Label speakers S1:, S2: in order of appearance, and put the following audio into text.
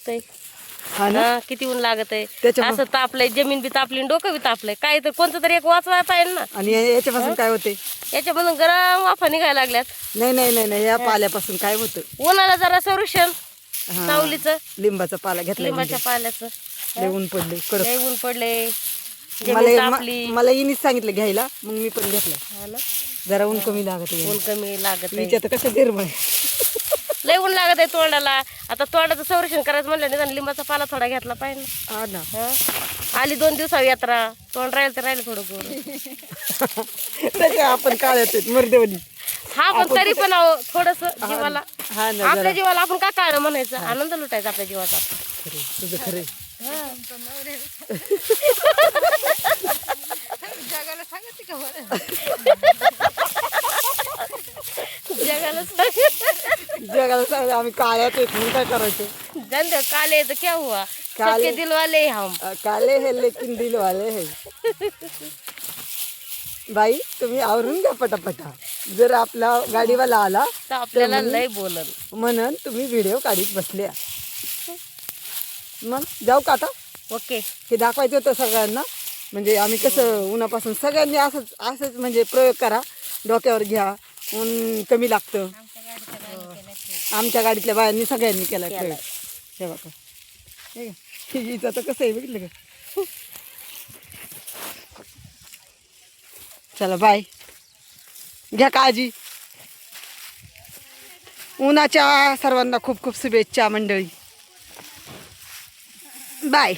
S1: ते
S2: हा ना
S1: हा, किती ऊन लागत आहे
S2: त्याच्यामुळं-
S1: असं तापलंय, जमीन बी तापली आणि डोकं बी तापलंय. काय तर कोणतं तरी एक वाचवाय पाहिजे ना.
S2: आणि याच्यापासून काय होते?
S1: याच्यामधून गरम वाफा निघायला लागल्यात.
S2: नाही नाही नाही नाही, या पाल्यापासून काय होतं?
S1: उन्हाला जरा संरक्षण
S2: हा,
S1: सावलीचं,
S2: लिंबाचा पाला घेतला
S1: लिंबाच्या पाल्याचं.
S2: लय ऊन पडले कडक.
S1: लय ऊन पडले, जमीन
S2: मला
S1: तापली.
S2: मला इनीच सांगितलं घ्यायला, मग मी पण घेतलं.
S1: हा ना,
S2: जरा ऊन कमी लागत आहे.
S1: ऊन कमी लागत आहे.
S2: हिच्यात कसं गिरमळ
S1: लय ऊन लागत आहे तोंडाला. आता तोंडाचं संरक्षण करायचं म्हणलं निदान लिंबाचा पाला थोडा घेतला पाहिजे ना.
S2: हा ना.
S1: हा? आली 2 दिवसावर यात्रा, तोंड राहील तर राहील थोडं गोड.
S2: त्याच्या आपण काय होते मर्देवली.
S1: हा पण तरी पण थोडस जीवाला,
S2: हा ना,
S1: आपल्या जीवाला आपण काय काढणं म्हणायचं, आनंद लुटायचा आपल्या जीवाचा.
S2: खरे तुझं खरे.
S1: जगाला
S2: जगाला सांग आम्ही काळ्यात येत म्हणून काय करायचं?
S1: धंदे काले तर क्या हुआ,
S2: काले-
S1: सबके दिल वाले हम.
S2: काले है लेकिन दिल वाले है. बाई तुम्ही आवरून घ्या पटापटा. जर आपला गाडीवाला आला
S1: तर आपल्याला लय बोलन.
S2: म्हणून तुम्ही व्हिडिओ काढीत बसल्या. मग जाऊ का आता?
S1: ओके.
S2: हे दाखवायचं होतं सगळ्यांना. म्हणजे आम्ही कसं उन्हापासून सगळ्यांनी असंच असंच म्हणजे प्रयोग करा, डोक्यावर घ्या, ऊन कमी लागतं. आमच्या गाडीतल्या बायांनी सगळ्यांनी केला प्रयोग. हे बघा, हे का? हिचं तर कसं आहे बघितलं का? चला बाय, घ्या काळजी. उन्हाच्या सर्वांना खूप खूप शुभेच्छा मंडळी. बाय.